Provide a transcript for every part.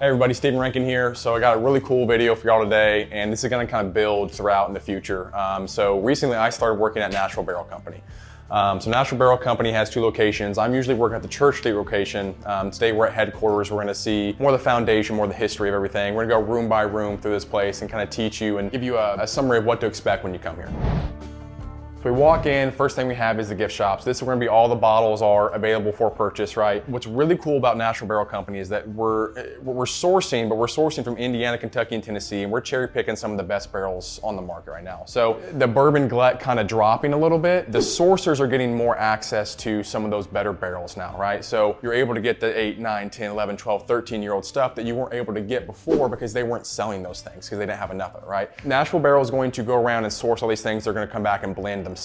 Hey everybody, Stephen Rankin here. So I got a really cool video for y'all today, and this is gonna kind of build throughout in the future. So recently I started working at Nashville Barrel Company. So Nashville Barrel Company has 2 locations. I'm usually working at the Church Street location. Today we're at headquarters. We're gonna see more of the foundation, more of the history of everything. We're gonna go room by room through this place and kind of teach you and give you a summary of what to expect when you come here. So we walk in, first thing we have is the gift shops. This is where gonna be all the bottles are available for purchase, right? What's really cool about Nashville Barrel Company is that we're sourcing from Indiana, Kentucky, and Tennessee, and we're cherry picking some of the best barrels on the market right now. So the bourbon glut kind of dropping a little bit. The sourcers are getting more access to some of those better barrels now, right? So you're able to get the 8, 9, 10, 11, 12, 13-year-old stuff that you weren't able to get before because they weren't selling those things because they didn't have enough of it, right? Nashville Barrel is going to go around and source all these things. They're gonna come back and blend themselves.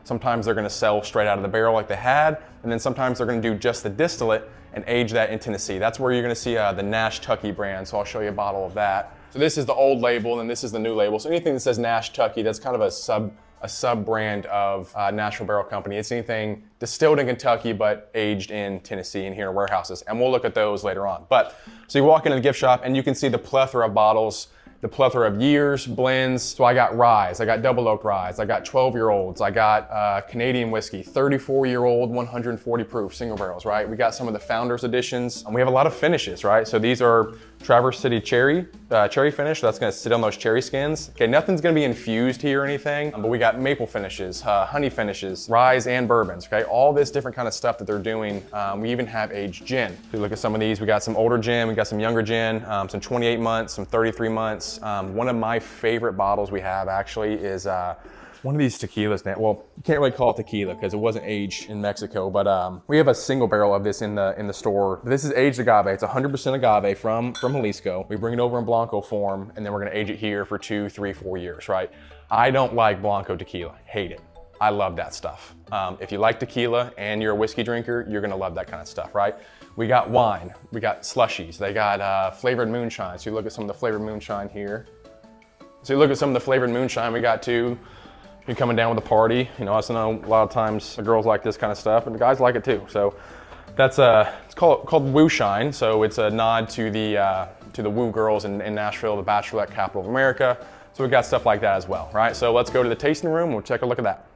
Sometimes they're gonna sell straight out of the barrel like they had, and then sometimes they're gonna do just the distillate and age that in Tennessee. That's where you're gonna see the Nash-Tucky brand, so I'll show you a bottle of that. So this is the old label, and this is the new label. So anything that says Nash-Tucky, that's kind of a sub-brand of Nashville Barrel Company. It's anything distilled in Kentucky, but aged in Tennessee and here in warehouses, and we'll look at those later on. But, so you walk into the gift shop, and you can see the plethora of bottles, the plethora of years, blends. So I got ryes, I got double oak ryes, I got 12-year-olds, I got Canadian whiskey, 34-year-old, 140 proof single barrels, right? We got some of the Founders editions, and we have a lot of finishes, right? So these are Traverse City cherry finish. So that's gonna sit on those cherry skins. Okay, nothing's gonna be infused here or anything, but we got maple finishes, honey finishes, ryes and bourbons, okay? All this different kind of stuff that they're doing. We even have aged gin. If you look at some of these, we got some older gin, we got some younger gin, some 28 months, some 33 months. One of my favorite bottles we have actually is one of these tequilas now. Well, you can't really call it tequila because it wasn't aged in Mexico, but we have a single barrel of this in the store. This is aged agave. It's 100% agave from Jalisco. We bring it over in Blanco form, and then we're gonna age it here for 2, 3, 4 years, right? I don't like Blanco tequila, hate it. I love that stuff. If you like tequila and you're a whiskey drinker, you're gonna love that kind of stuff, right? We got wine, we got slushies, they got flavored moonshine. So you look at some of the flavored moonshine here. So you look at some of the flavored moonshine we got too. You're coming down with a party, you know, I know a lot of times the girls like this kind of stuff, and the guys like it too. So that's it's called Woo Shine. So it's a nod to the Woo girls in Nashville, the bachelorette capital of America. So we got stuff like that as well, right? So let's go to the tasting room. We'll take a look at that.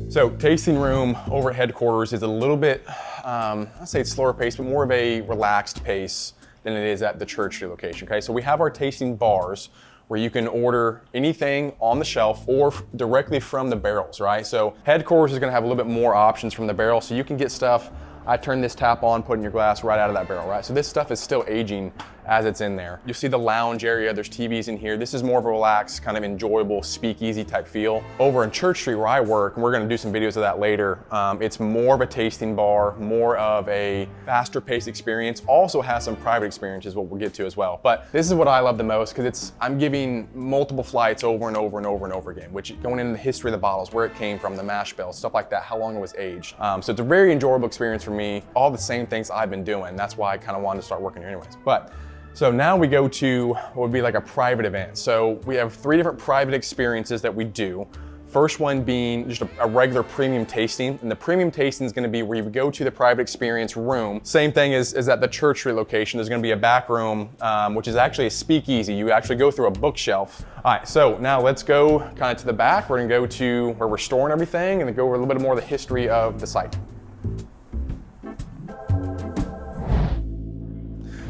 So tasting room over at headquarters is a little bit, I'd say it's slower pace, but more of a relaxed pace than it is at the Church Street location, okay? So we have our tasting bars where you can order anything on the shelf or directly from the barrels, right? So headquarters is gonna have a little bit more options from the barrel, so you can get stuff, I turn this tap on, put in your glass right out of that barrel, right? So this stuff is still aging as it's in there. You'll see the lounge area, there's TVs in here. This is more of a relaxed, kind of enjoyable, speakeasy type feel. Over in Church Street where I work, and we're gonna do some videos of that later, it's more of a tasting bar, more of a faster paced experience. Also has some private experiences, what we'll get to as well. But this is what I love the most because I'm giving multiple flights over and over and over and over again, which going into the history of the bottles, where it came from, the mash bill, stuff like that, how long it was aged. So it's a very enjoyable experience for me. All the same things I've been doing. That's why I kind of wanted to start working here anyways. But so now we go to what would be like a private event. So we have 3 different private experiences that we do. First one being just a regular premium tasting. And the premium tasting is gonna be where you go to the private experience room. Same thing as at the Church Street location. There's gonna be a back room, which is actually a speakeasy. You actually go through a bookshelf. All right, so now let's go kind of to the back. We're gonna go to where we're storing everything and then go over a little bit more of the history of the site.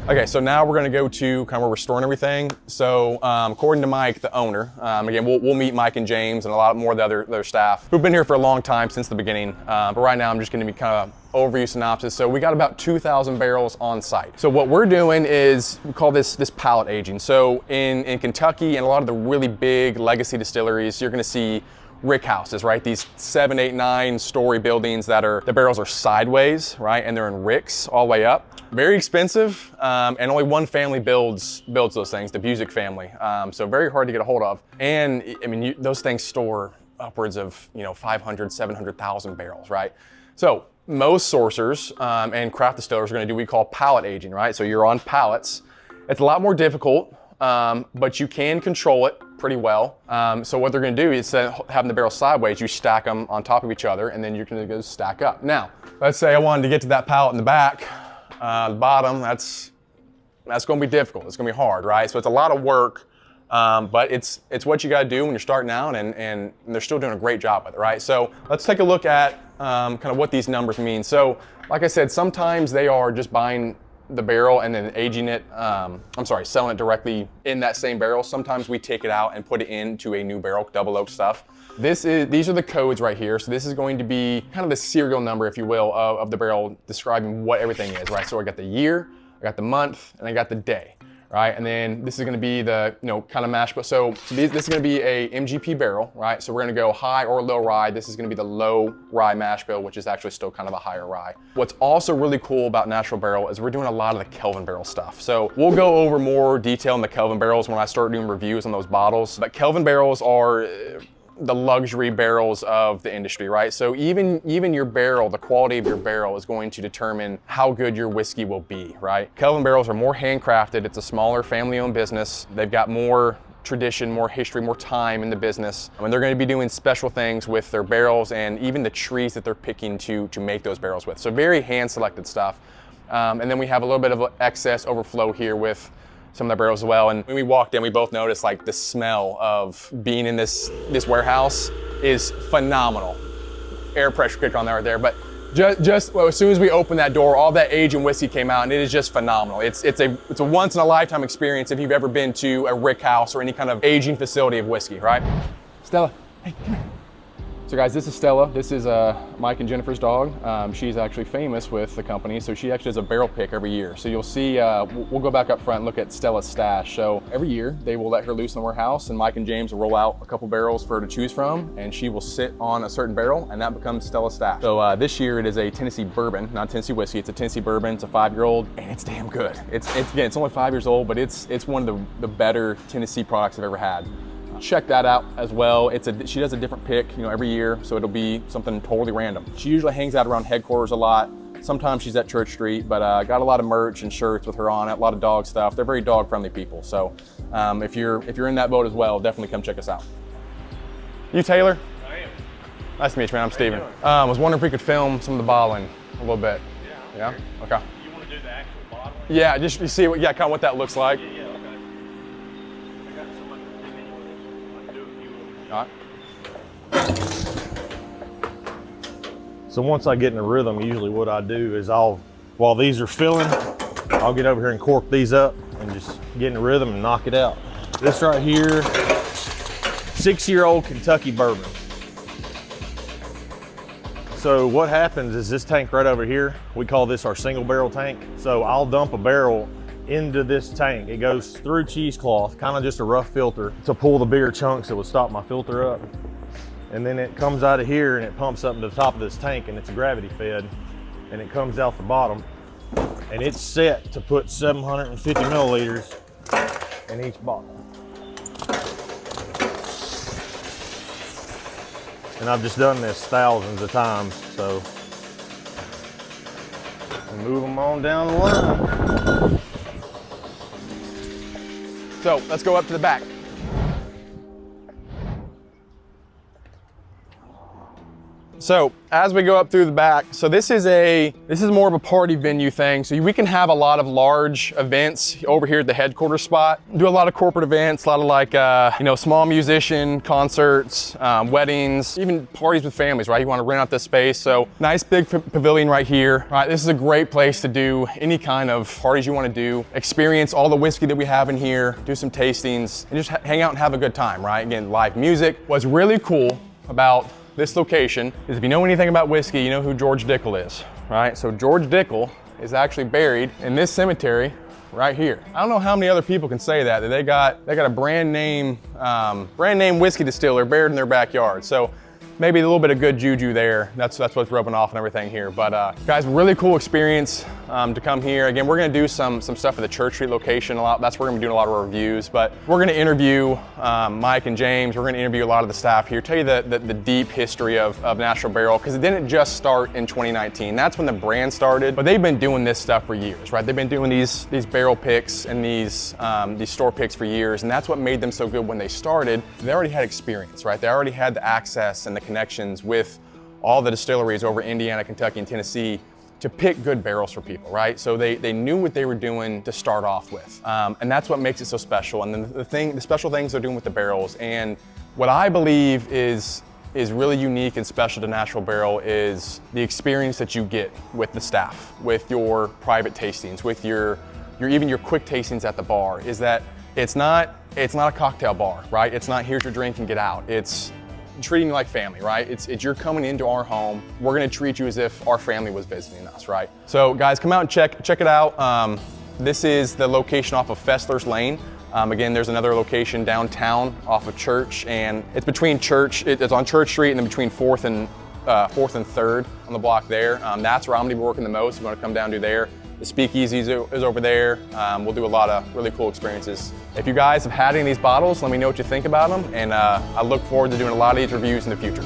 Okay, so now we're gonna go to kind of where we're storing everything. So according to Mike, the owner, again, we'll meet Mike and James and a lot more of the other staff who've been here for a long time since the beginning. But right now I'm just gonna be kind of overview synopsis. So we got about 2,000 barrels on site. So what we're doing is, we call this pallet aging. So in Kentucky and a lot of the really big legacy distilleries, you're gonna see rick houses, right? These 7, 8, 9-story buildings that the barrels are sideways, right? And they're in ricks all the way up. Very expensive, and only one family builds those things, the Busick family. So very hard to get a hold of. And I mean, those things store upwards of 500, 700,000 barrels, right? So most sourcers and craft distillers are going to do what we call pallet aging, right? So you're on pallets. It's a lot more difficult, but you can control it pretty well. So what they're going to do is, instead of having the barrels sideways, you stack them on top of each other, and then you're going to go stack up. Now, let's say I wanted to get to that pallet in the back. The bottom, that's going to be difficult. It's going to be hard, right? So it's a lot of work, but it's what you got to do when you're starting out, and they're still doing a great job with it, right? So let's take a look at kind of what these numbers mean. So like I said, sometimes they are just buying the barrel and then aging it, selling it directly in that same barrel. Sometimes we take it out and put it into a new barrel, double oak stuff. These are the codes right here. So this is going to be kind of the serial number, if you will, of the barrel describing what everything is, right? So I got the year, I got the month, and I got the day, right? And then this is gonna be the, kind of mash bill. So this is gonna be a MGP barrel, right? So we're gonna go high or low rye. This is gonna be the low rye mash bill, which is actually still kind of a higher rye. What's also really cool about Nashville Barrel is we're doing a lot of the Kelvin barrel stuff. So we'll go over more detail in the Kelvin barrels when I start doing reviews on those bottles. But Kelvin barrels are the luxury barrels of the industry, right? So even your barrel, the quality of your barrel is going to determine how good your whiskey will be, right? Kelvin barrels are more handcrafted. It's a smaller family-owned business. They've got more tradition, more history, more time in the business. And they're going to be doing special things with their barrels and even the trees that they're picking to make those barrels with. So very hand-selected stuff. And then we have a little bit of excess overflow here with some of the barrels as well. And when we walked in, we both noticed like the smell of being in this warehouse is phenomenal. Air pressure kick on there right there. But well, as soon as we opened that door, all that aging whiskey came out, and it is just phenomenal. It's a once in a lifetime experience if you've ever been to a rick house or any kind of aging facility of whiskey, right? Stella, hey, come here. So guys, this is Stella. This is Mike and Jennifer's dog. She's actually famous with the company, so she actually does a barrel pick every year. So you'll see, we'll go back up front and look at Stella's stash. So every year they will let her loose in the warehouse, and Mike and James will roll out a couple barrels for her to choose from, and she will sit on a certain barrel, and that becomes Stella's stash. So this year it is a Tennessee bourbon, not Tennessee whiskey. It's a Tennessee bourbon. It's a 5-year-old, and it's damn good. Again, it's only 5 years old, but it's one of the better Tennessee products I've ever had. Check that out as well. She does a different pick, every year, so it'll be something totally random. She usually hangs out around headquarters a lot. Sometimes she's at Church Street, but got a lot of merch and shirts with her on it, a lot of dog stuff. They're very dog-friendly people, so if you're in that boat as well, definitely come check us out. You Taylor? I am. Nice to meet you, man. I'm Steven. I was wondering if we could film some of the bottling a little bit. Yeah. Yeah? Okay. You want to do the actual bottling? Yeah, just you see kind of what that looks like. Yeah, okay. I got someone to do it. I can do a few of them. All right. So once I get in the rhythm, usually what I do is while these are filling, I'll get over here and cork these up and just get in the rhythm and knock it out. This right here, 6-year-old Kentucky bourbon. So what happens is this tank right over here, we call this our single barrel tank. So I'll dump a barrel into this tank. It goes through cheesecloth, kind of just a rough filter to pull the bigger chunks that would stop my filter up. And then it comes out of here and it pumps up to the top of this tank, and it's gravity fed, and it comes out the bottom, and it's set to put 750 milliliters in each bottle. And I've just done this thousands of times, so move them on down the line. So let's go up to the back. So as we go up through the back, so this is more of a party venue thing. So we can have a lot of large events over here at the headquarters spot. Do a lot of corporate events, a lot of like, small musician concerts, weddings, even parties with families, right? You want to rent out this space. So nice big pavilion right here. All right, this is a great place to do any kind of parties you want to do, experience all the whiskey that we have in here, do some tastings, and just hang out and have a good time, right? Again, live music. What's really cool about this location is if you know anything about whiskey, you know who George Dickel is, right? So George Dickel is actually buried in this cemetery right here. I don't know how many other people can say that they got a brand name whiskey distiller buried in their backyard. So maybe a little bit of good juju there. That's what's rubbing off and everything here. But guys, really cool experience to come here. Again, we're gonna do some stuff at the Church Street location a lot. That's where we're gonna be doing a lot of reviews. But we're gonna interview Mike and James. We're gonna interview a lot of the staff here, tell you the deep history of Nashville Barrel, because it didn't just start in 2019. That's when the brand started, but they've been doing this stuff for years, right? They've been doing these barrel picks and these store picks for years, and that's what made them so good when they started. They already had experience, right? They already had the access and the connections with all the distilleries over Indiana, Kentucky, and Tennessee to pick good barrels for people, right? So they knew what they were doing to start off with. And that's what makes it so special. And then the special things they're doing with the barrels. And what I believe is really unique and special to Nashville Barrel is the experience that you get with the staff, with your private tastings, with your even your quick tastings at the bar, is that it's not a cocktail bar, right? It's not here's your drink and get out. It's treating you like family, right? It's you're coming into our home. We're gonna treat you as if our family was visiting us, right? So guys, come out and check it out. This is the location off of Fessler's Lane. Again, there's another location downtown off of Church, and it's between Church, it's on Church Street and then between 4th and 3rd on the block there. That's where I'm gonna be working the most. If you wanna come down to there. The speakeasy is over there. We'll do a lot of really cool experiences. If you guys have had any of these bottles, let me know what you think about them, and I look forward to doing a lot of these reviews in the future.